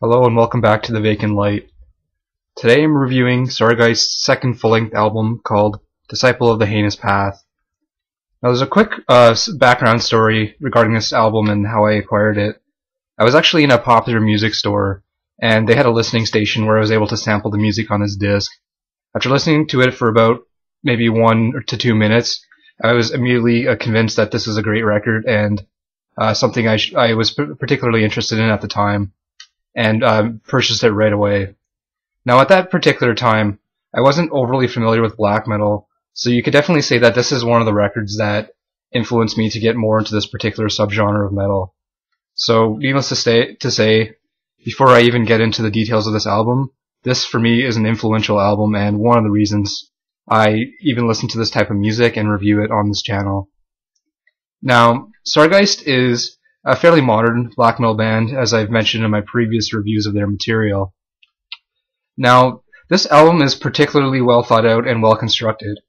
Hello and welcome back to The Vacant Light. Today I'm reviewing Sargeist's second full-length album called Disciple of the Heinous Path. Now there's a quick background story regarding this album and how I acquired it. I was actually in a popular music store and they had a listening station where I was able to sample the music on this disc. After listening to it for about maybe 1 to 2 minutes, I was immediately convinced that this was a great record and something I was particularly interested in at the time, and purchased it right away. Now at that particular time, I wasn't overly familiar with black metal, so you could definitely say that this is one of the records that influenced me to get more into this particular subgenre of metal. So needless to say, before I even get into the details of this album, this for me is an influential album and one of the reasons I even listen to this type of music and review it on this channel. Now, Sargeist is a fairly modern black metal band, as I've mentioned in my previous reviews of their material. Now, this album is particularly well thought out and well constructed.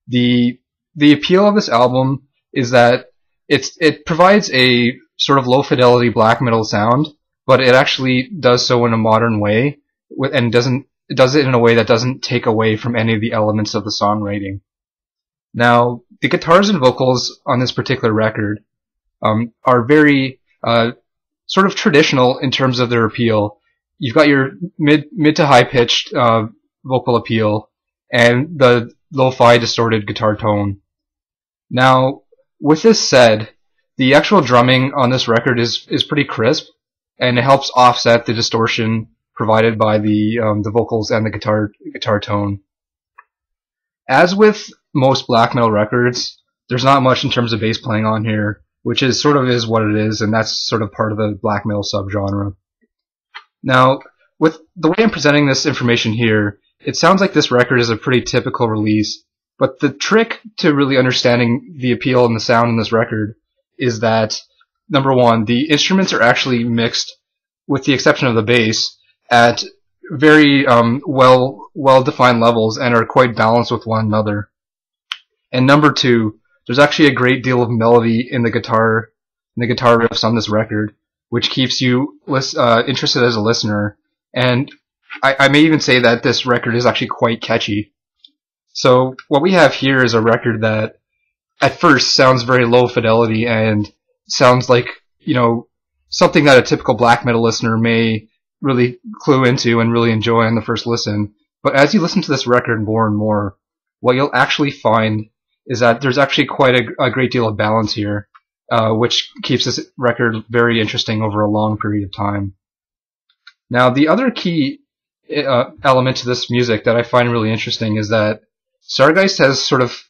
The appeal of this album is that it provides a sort of low fidelity black metal sound, but it actually does so in a modern way, and does it in a way that doesn't take away from any of the elements of the songwriting. Now, the guitars and vocals on this particular record are very sort of traditional in terms of their appeal. You've got your mid to high pitched vocal appeal and the lo-fi distorted guitar tone. Now, with this said, the actual drumming on this record is pretty crisp, and it helps offset the distortion provided by the vocals and the guitar tone. As with most black metal records, there's not much in terms of bass playing on here, which is what it is, and that's sort of part of the black metal subgenre. Now, with the way I'm presenting this information here, it sounds like this record is a pretty typical release, but the trick to really understanding the appeal and the sound in this record is that, number one, the instruments are actually mixed, with the exception of the bass, at very well-defined levels and are quite balanced with one another. And number two, there's actually a great deal of melody in the guitar riffs on this record, which keeps you interested as a listener. And I may even say that this record is actually quite catchy. So what we have here is a record that at first sounds very low fidelity and sounds like, something that a typical black metal listener may really clue into and really enjoy on the first listen. But as you listen to this record more and more, what you'll actually find is that there's actually quite a great deal of balance here, which keeps this record very interesting over a long period of time. Now, the other key element to this music that I find really interesting is that Sargeist has sort of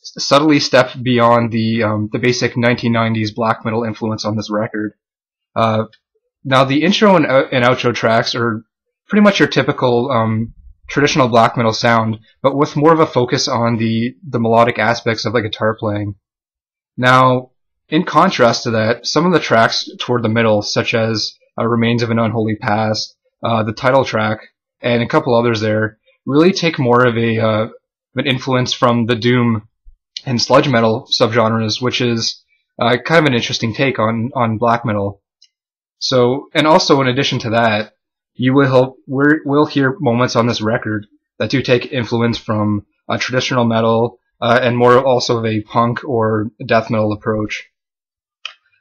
subtly stepped beyond the basic 1990s black metal influence on this record. Now, the intro and outro tracks are pretty much your typical traditional black metal sound, but with more of a focus on the melodic aspects of the guitar playing. Now, in contrast to that, some of the tracks toward the middle, such as Remains of an Unholy Past, the title track, and a couple others there, really take more of an influence from the doom and sludge metal subgenres, which is kind of an interesting take on black metal. So, and also in addition to that, we'll hear moments on this record that do take influence from traditional metal and more also of a punk or death metal approach.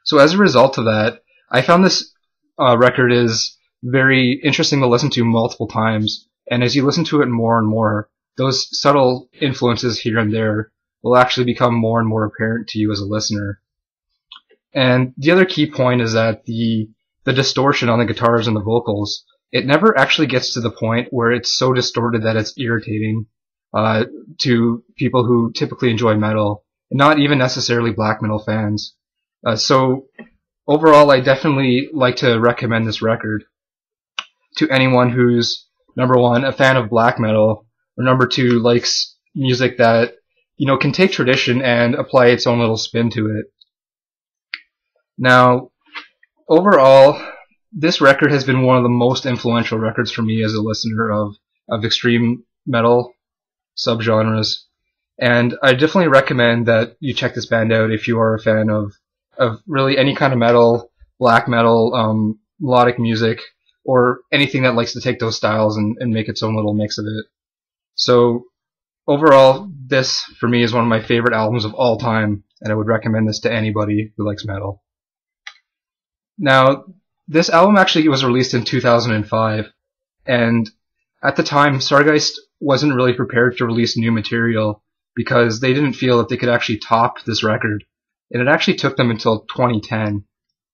So as a result of that, I found this record is very interesting to listen to multiple times, and as you listen to it more and more, those subtle influences here and there will actually become more and more apparent to you as a listener. And the other key point is that the distortion on the guitars and the vocals, it never actually gets to the point where it's so distorted that it's irritating to people who typically enjoy metal, and not even necessarily black metal fans. So overall, I definitely like to recommend this record to anyone who's, number one, a fan of black metal, or number two, likes music that, can take tradition and apply its own little spin to it. Now, overall, this record has been one of the most influential records for me as a listener of extreme metal subgenres, and I definitely recommend that you check this band out if you are a fan of really any kind of metal, black metal, melodic music, or anything that likes to take those styles and make its own little mix of it. So overall, this for me is one of my favorite albums of all time, and I would recommend this to anybody who likes metal. Now, this album actually was released in 2005, and at the time, Sargeist wasn't really prepared to release new material because they didn't feel that they could actually top this record. And it actually took them until 2010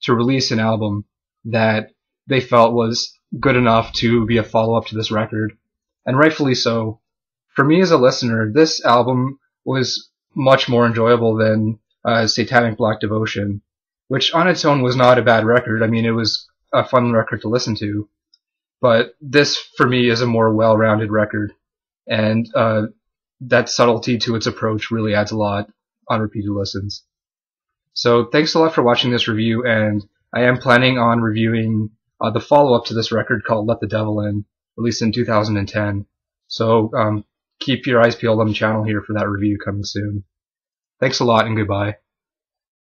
to release an album that they felt was good enough to be a follow-up to this record. And rightfully so. For me as a listener, this album was much more enjoyable than Satanic Black Devotion, which on its own was not a bad record. I mean, it was a fun record to listen to. But this, for me, is a more well-rounded record. And that subtlety to its approach really adds a lot on repeated listens. So thanks a lot for watching this review, and I am planning on reviewing the follow-up to this record called Let the Devil In, released in 2010. So keep your eyes peeled on the channel here for that review coming soon. Thanks a lot, and goodbye.